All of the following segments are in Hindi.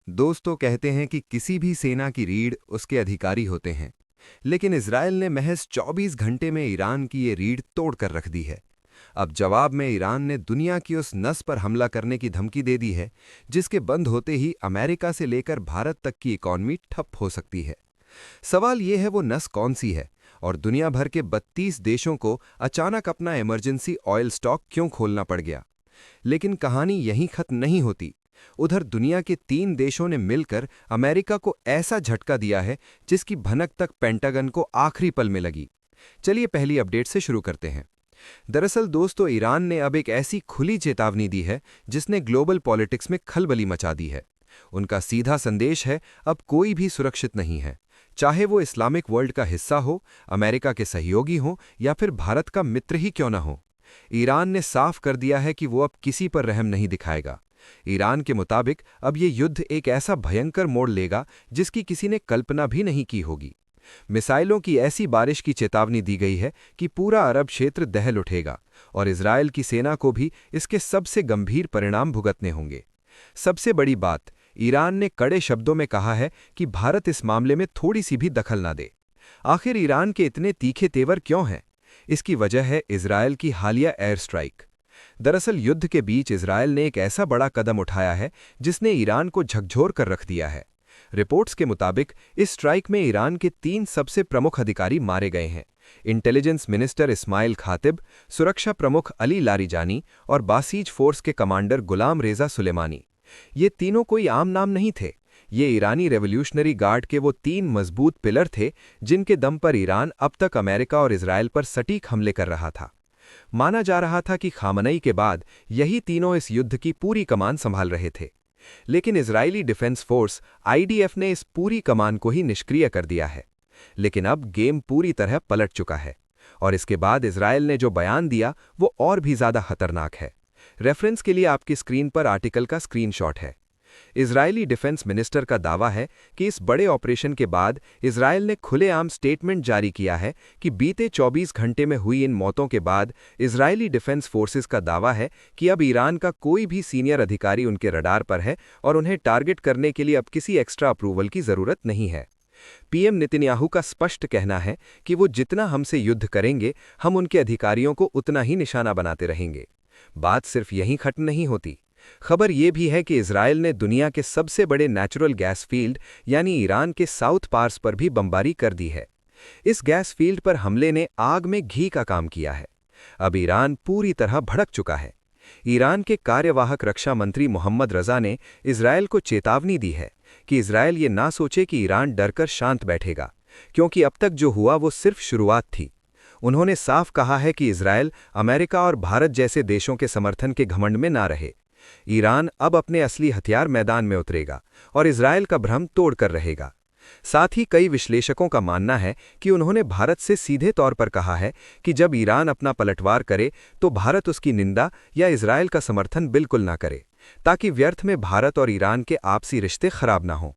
दोस्तों कहते हैं कि किसी भी सेना की रीढ़ उसके अधिकारी होते हैं, लेकिन इजराइल ने महज 24 घंटे में ईरान की ये रीढ़ तोड़कर रख दी है। अब जवाब में ईरान ने दुनिया की उस नस पर हमला करने की धमकी दे दी है, जिसके बंद होते ही अमेरिका से लेकर भारत तक की इकॉनमी ठप हो सकती है। सवाल ये है वो नस कौन सी है और दुनिया भर के 32 देशों को अचानक अपना इमरजेंसी ऑयल स्टॉक क्यों खोलना पड़ गया। लेकिन कहानी यहीं खत्म नहीं होती। उधर दुनिया के 3 देशों ने मिलकर अमेरिका को ऐसा झटका दिया है जिसकी भनक तक पेंटागन को आखिरी पल में लगी। चलिए पहली अपडेट से शुरू करते हैं। दरअसल दोस्तों, ईरान ने अब एक ऐसी खुली चेतावनी दी है जिसने ग्लोबल पॉलिटिक्स में खलबली मचा दी है। उनका सीधा संदेश है, अब कोई भी सुरक्षित नहीं है, चाहे वो इस्लामिक वर्ल्ड का हिस्सा हो, अमेरिका के सहयोगी हो या फिर भारत का मित्र ही क्यों न हो। ईरान ने साफ कर दिया है कि वो अब किसी पर रहम नहीं दिखाएगा। ईरान के मुताबिक अब ये युद्ध एक ऐसा भयंकर मोड़ लेगा जिसकी किसी ने कल्पना भी नहीं की होगी। मिसाइलों की ऐसी बारिश की चेतावनी दी गई है कि पूरा अरब क्षेत्र दहल उठेगा और इजरायल की सेना को भी इसके सबसे गंभीर परिणाम भुगतने होंगे। सबसे बड़ी बात, ईरान ने कड़े शब्दों में कहा है कि भारत इस मामले में थोड़ी सी भी दखल ना दे। आखिर ईरान के इतने तीखे तेवर क्यों हैं? इसकी वजह है इजरायल की हालिया एयर स्ट्राइक। दरअसल युद्ध के बीच इजरायल ने एक ऐसा बड़ा कदम उठाया है जिसने ईरान को झकझोर कर रख दिया है। रिपोर्ट्स के मुताबिक इस स्ट्राइक में ईरान के 3 सबसे प्रमुख अधिकारी मारे गए हैं: इंटेलिजेंस मिनिस्टर इस्माइल खातिब, सुरक्षा प्रमुख अली लारिजानी और बासीज फोर्स के कमांडर गुलाम रेजा सुलेमानी। ये तीनों कोई आम नाम नहीं थे। ये ईरानी रेवोल्यूशनरी गार्ड के वो 3 मजबूत पिलर थे जिनके दम पर ईरान अब तक अमेरिका और इजरायल पर सटीक हमले कर रहा था। माना जा रहा था कि खामनई के बाद यही तीनों इस युद्ध की पूरी कमान संभाल रहे थे, लेकिन इजरायली डिफेंस फोर्स आईडीएफ ने इस पूरी कमान को ही निष्क्रिय कर दिया है। लेकिन अब गेम पूरी तरह पलट चुका है और इसके बाद इजरायल ने जो बयान दिया वो और भी ज्यादा खतरनाक है। रेफरेंस के लिए आपकी स्क्रीन पर आर्टिकल का स्क्रीनशॉट है। इजरायली डिफेंस मिनिस्टर का दावा है कि इस बड़े ऑपरेशन के बाद इजरायल ने खुलेआम स्टेटमेंट जारी किया है कि बीते 24 घंटे में हुई इन मौतों के बाद इजरायली डिफेंस फोर्सेस का दावा है कि अब ईरान का कोई भी सीनियर अधिकारी उनके रडार पर है और उन्हें टारगेट करने के लिए अब किसी एक्स्ट्रा अप्रूवल की जरूरत नहीं है। पीएम नेतन्याहू का स्पष्ट कहना है कि वो जितना हमसे युद्ध करेंगे, हम उनके अधिकारियों को उतना ही निशाना बनाते रहेंगे। बात सिर्फ यहीं खत्म नहीं होती। खबर यह भी है कि इजरायल ने दुनिया के सबसे बड़े नेचुरल गैस फील्ड यानी ईरान के साउथ पार्स पर भी बमबारी कर दी है। इस गैस फील्ड पर हमले ने आग में घी का काम किया है। अब ईरान पूरी तरह भड़क चुका है। ईरान के कार्यवाहक रक्षा मंत्री मोहम्मद रजा ने इजरायल को चेतावनी दी है कि इजरायल ये ना सोचे कि ईरान डरकर शांत बैठेगा, क्योंकि अब तक जो हुआ वो सिर्फ शुरुआत थी। उन्होंने साफ कहा है कि इजरायल अमेरिका और भारत जैसे देशों के समर्थन के घमंड में ना रहे। ईरान अब अपने असली हथियार मैदान में उतरेगा और इजरायल का भ्रम तोड़कर रहेगा। साथ ही कई विश्लेषकों का मानना है कि उन्होंने भारत से सीधे तौर पर कहा है कि जब ईरान अपना पलटवार करे तो भारत उसकी निंदा या इजरायल का समर्थन बिल्कुल ना करे, ताकि व्यर्थ में भारत और ईरान के आपसी रिश्ते खराब ना हों।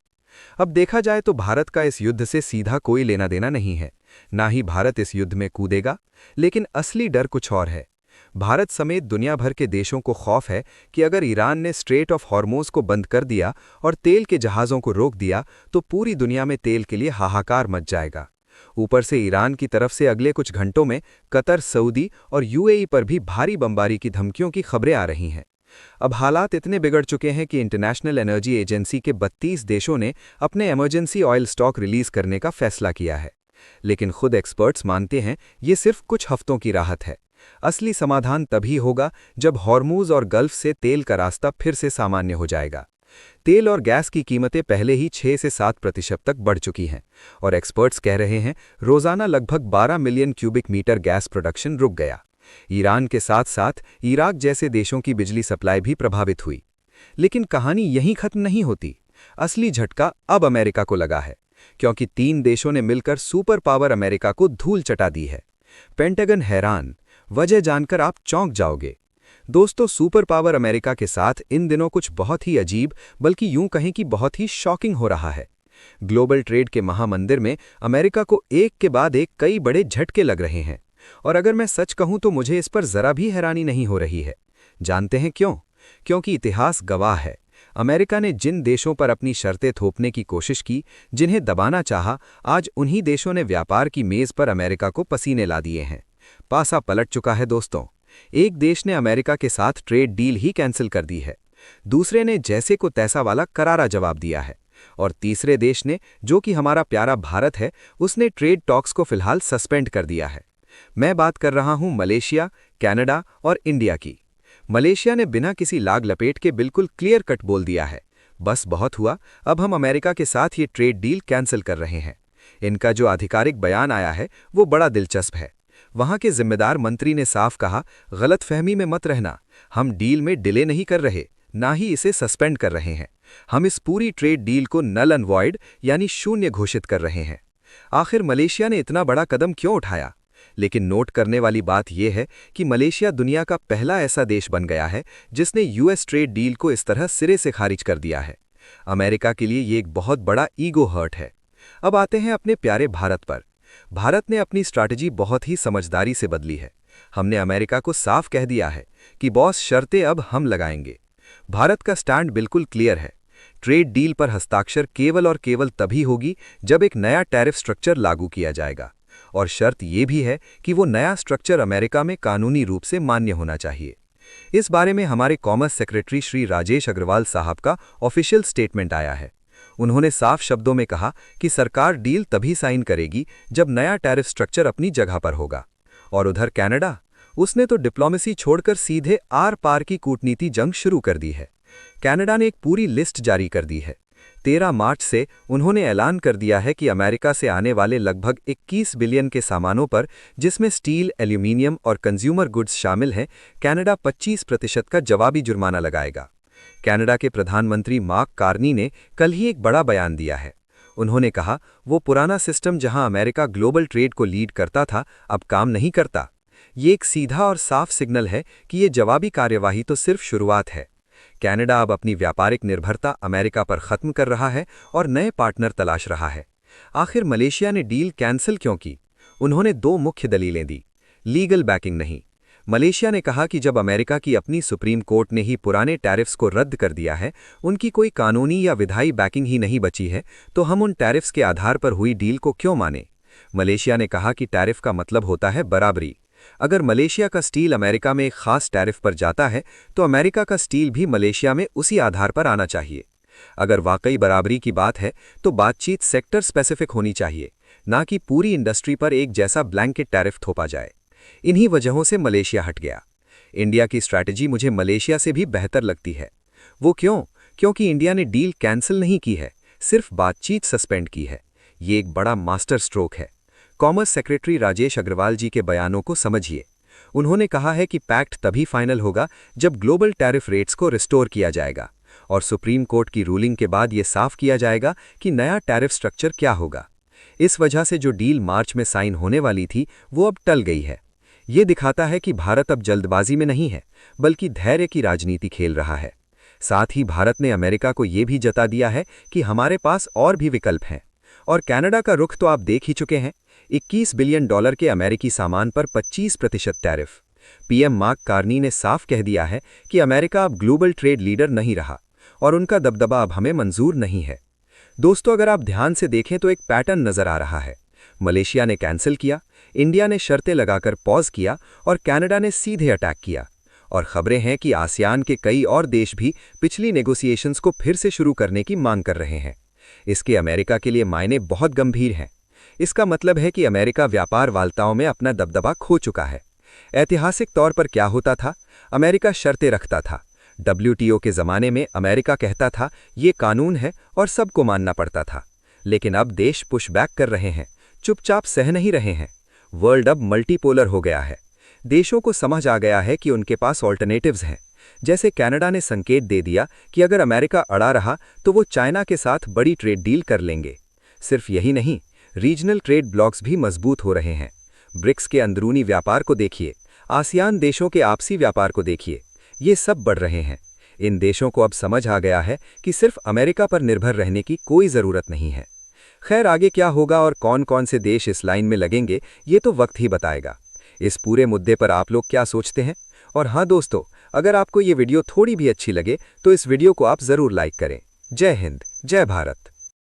अब देखा जाए तो भारत का इस युद्ध से सीधा कोई लेना देना नहीं है, ना ही भारत इस युद्ध में कूदेगा, लेकिन असली डर कुछ और है। भारत समेत दुनिया भर के देशों को खौफ है कि अगर ईरान ने स्ट्रेट ऑफ हॉर्मोज को बंद कर दिया और तेल के जहाज़ों को रोक दिया तो पूरी दुनिया में तेल के लिए हाहाकार मच जाएगा। ऊपर से ईरान की तरफ से अगले कुछ घंटों में कतर, सऊदी और यूएई पर भी भारी बमबारी की धमकियों की खबरें आ रही हैं। अब हालात इतने बिगड़ चुके हैं कि इंटरनेशनल एनर्जी एजेंसी के 32 देशों ने अपने इमरजेंसी ऑयल स्टॉक रिलीज करने का फैसला किया है। लेकिन खुद एक्सपर्ट्स मानते हैं ये सिर्फ कुछ हफ्तों की राहत है। असली समाधान तभी होगा जब हॉर्मूज और गल्फ से तेल का रास्ता फिर से सामान्य हो जाएगा। तेल और गैस की कीमतें पहले ही 6 से 7% तक बढ़ चुकी हैं और एक्सपर्ट्स कह रहे हैं रोजाना लगभग 12 million cubic metre gas production रुक गया। ईरान के साथ साथ इराक जैसे देशों की बिजली सप्लाई भी प्रभावित हुई। लेकिन कहानी यहीं खत्म नहीं होती। असली झटका अब अमेरिका को लगा है, क्योंकि 3 देशों ने मिलकर सुपर पावर अमेरिका को धूल चटा दी है। पेंटागन हैरान, वजह जानकर आप चौंक जाओगे। दोस्तों, सुपर पावर अमेरिका के साथ इन दिनों कुछ बहुत ही अजीब, बल्कि यूं कहें कि बहुत ही शॉकिंग हो रहा है। ग्लोबल ट्रेड के महामंदिर में अमेरिका को एक के बाद एक कई बड़े झटके लग रहे हैं। और अगर मैं सच कहूं तो मुझे इस पर जरा भी हैरानी नहीं हो रही है। जानते हैं क्यों? क्योंकि इतिहास गवाह है। अमेरिका ने जिन देशों पर अपनी शर्तें थोपने की कोशिश की, जिन्हें दबाना चाहा, आज उन्हीं देशों ने व्यापार की मेज पर अमेरिका को पसीने ला दिए हैं। पासा पलट चुका है दोस्तों। एक देश ने अमेरिका के साथ ट्रेड डील ही कैंसिल कर दी है, दूसरे ने जैसे को तैसा वाला करारा जवाब दिया है, और तीसरे देश ने, जो कि हमारा प्यारा भारत है, उसने ट्रेड टॉक्स को फिलहाल सस्पेंड कर दिया है। मैं बात कर रहा हूं मलेशिया, कनाडा और इंडिया की। मलेशिया ने बिना किसी लाग लपेट के बिल्कुल क्लियर कट बोल दिया है, बस बहुत हुआ, अब हम अमेरिका के साथ ये ट्रेड डील कैंसिल कर रहे हैं। इनका जो आधिकारिक बयान आया है वो बड़ा दिलचस्प है। वहां के जिम्मेदार मंत्री ने साफ कहा, गलतफहमी में मत रहना, हम डील में डिले नहीं कर रहे, ना ही इसे सस्पेंड कर रहे हैं। हम इस पूरी ट्रेड डील को नल एंड वॉइड यानी शून्य घोषित कर रहे हैं। आखिर मलेशिया ने इतना बड़ा कदम क्यों उठाया? लेकिन नोट करने वाली बात यह है कि मलेशिया दुनिया का पहला ऐसा देश बन गया है जिसने यूएस ट्रेड डील को इस तरह सिरे से खारिज कर दिया है। अमेरिका के लिए ये एक बहुत बड़ा ईगो हर्ट है। अब आते हैं अपने प्यारे भारत पर। भारत ने अपनी स्ट्रैटेजी बहुत ही समझदारी से बदली है। हमने अमेरिका को साफ कह दिया है कि बॉस, शर्तें अब हम लगाएंगे। भारत का स्टैंड बिल्कुल क्लियर है। ट्रेड डील पर हस्ताक्षर केवल और केवल तभी होगी जब एक नया टैरिफ स्ट्रक्चर लागू किया जाएगा, और शर्त यह भी है कि वो नया स्ट्रक्चर अमेरिका में कानूनी रूप से मान्य होना चाहिए। इस बारे में हमारे कॉमर्स सेक्रेटरी श्री राजेश अग्रवाल साहब का ऑफिशियल स्टेटमेंट आया है। उन्होंने साफ शब्दों में कहा कि सरकार डील तभी साइन करेगी जब नया टैरिफ स्ट्रक्चर अपनी जगह पर होगा। और उधर कनाडा, उसने तो डिप्लोमेसी छोड़कर सीधे आर पार की कूटनीति जंग शुरू कर दी है। कनाडा ने एक पूरी लिस्ट जारी कर दी है। 13 मार्च से उन्होंने ऐलान कर दिया है कि अमेरिका से आने वाले लगभग 21 बिलियन के सामानों पर, जिसमें स्टील, एल्यूमीनियम और कंज्यूमर गुड्स शामिल हैं, कनाडा 25% का जवाबी जुर्माना लगाएगा। कनाडा के प्रधानमंत्री मार्क कार्नी ने कल ही एक बड़ा बयान दिया है। उन्होंने कहा, वो पुराना सिस्टम जहां अमेरिका ग्लोबल ट्रेड को लीड करता था, अब काम नहीं करता। ये एक सीधा और साफ सिग्नल है कि ये जवाबी कार्यवाही तो सिर्फ शुरुआत है। कनाडा अब अपनी व्यापारिक निर्भरता अमेरिका पर खत्म कर रहा है और नए पार्टनर तलाश रहा है। आखिर मलेशिया ने डील कैंसिल क्यों की? उन्होंने 2 मुख्य दलीलें दी। लीगल बैकिंग नहीं। मलेशिया ने कहा कि जब अमेरिका की अपनी सुप्रीम कोर्ट ने ही पुराने टैरिफ्स को रद्द कर दिया है, उनकी कोई कानूनी या विधायी बैकिंग ही नहीं बची है, तो हम उन टैरिफ्स के आधार पर हुई डील को क्यों माने? मलेशिया ने कहा कि टैरिफ का मतलब होता है बराबरी। अगर मलेशिया का स्टील अमेरिका में एक खास टैरिफ पर जाता है, तो अमेरिका का स्टील भी मलेशिया में उसी आधार पर आना चाहिए। अगर वाकई बराबरी की बात है, तो बातचीत सेक्टर स्पेसिफिक होनी चाहिए, ना कि पूरी इंडस्ट्री पर एक जैसा ब्लैंकेट टैरिफ थोपा जाए। इन्हीं वजहों से मलेशिया हट गया। इंडिया की स्ट्रैटेजी मुझे मलेशिया से भी बेहतर लगती है। वो क्यों? क्योंकि इंडिया ने डील कैंसिल नहीं की है, सिर्फ बातचीत सस्पेंड की है। ये एक बड़ा मास्टर स्ट्रोक है। कॉमर्स सेक्रेटरी राजेश अग्रवाल जी के बयानों को समझिए। उन्होंने कहा है कि पैक्ट तभी फाइनल होगा जब ग्लोबल टैरिफ रेट्स को रिस्टोर किया जाएगा, और सुप्रीम कोर्ट की रूलिंग के बाद यह साफ किया जाएगा कि नया टैरिफ स्ट्रक्चर क्या होगा। इस वजह से जो डील मार्च में साइन होने वाली थी, वो अब टल गई है। ये दिखाता है कि भारत अब जल्दबाजी में नहीं है, बल्कि धैर्य की राजनीति खेल रहा है। साथ ही भारत ने अमेरिका को यह भी जता दिया है कि हमारे पास और भी विकल्प हैं। और कनाडा का रुख तो आप देख ही चुके हैं। $21 बिलियन के अमेरिकी सामान पर 25% टैरिफ। पीएम मार्क कार्नी ने साफ कह दिया है कि अमेरिका अब ग्लोबल ट्रेड लीडर नहीं रहा, और उनका दबदबा अब हमें मंजूर नहीं है। दोस्तों, अगर आप ध्यान से देखें तो एक पैटर्न नजर आ रहा है। मलेशिया ने कैंसिल किया, इंडिया ने शर्तें लगाकर पॉज किया, और कनाडा ने सीधे अटैक किया। और खबरें हैं कि आसियान के कई और देश भी पिछली नेगोशिएशंस को फिर से शुरू करने की मांग कर रहे हैं। इसके अमेरिका के लिए मायने बहुत गंभीर हैं। इसका मतलब है कि अमेरिका व्यापार वार्ताओं में अपना दबदबा खो चुका है। ऐतिहासिक तौर पर क्या होता था? अमेरिका शर्तें रखता था। WTO के ज़माने में अमेरिका कहता था, ये कानून है और सबको मानना पड़ता था। लेकिन अब देश पुशबैक कर रहे हैं, चुपचाप सह नहीं रहे हैं। वर्ल्ड अब मल्टीपोलर हो गया है। देशों को समझ आ गया है कि उनके पास ऑल्टरनेटिव्स हैं। जैसे कनाडा ने संकेत दे दिया कि अगर अमेरिका अड़ा रहा तो वो चाइना के साथ बड़ी ट्रेड डील कर लेंगे। सिर्फ यही नहीं, रीजनल ट्रेड ब्लॉक्स भी मजबूत हो रहे हैं। ब्रिक्स के अंदरूनी व्यापार को देखिए, आसियान देशों के आपसी व्यापार को देखिए, ये सब बढ़ रहे हैं। इन देशों को अब समझ आ गया है कि सिर्फ अमेरिका पर निर्भर रहने की कोई ज़रूरत नहीं है। खैर, आगे क्या होगा और कौन कौन से देश इस लाइन में लगेंगे, ये तो वक्त ही बताएगा। इस पूरे मुद्दे पर आप लोग क्या सोचते हैं? और हाँ दोस्तों, अगर आपको ये वीडियो थोड़ी भी अच्छी लगे तो इस वीडियो को आप ज़रूर लाइक करें। जय हिंद, जय भारत।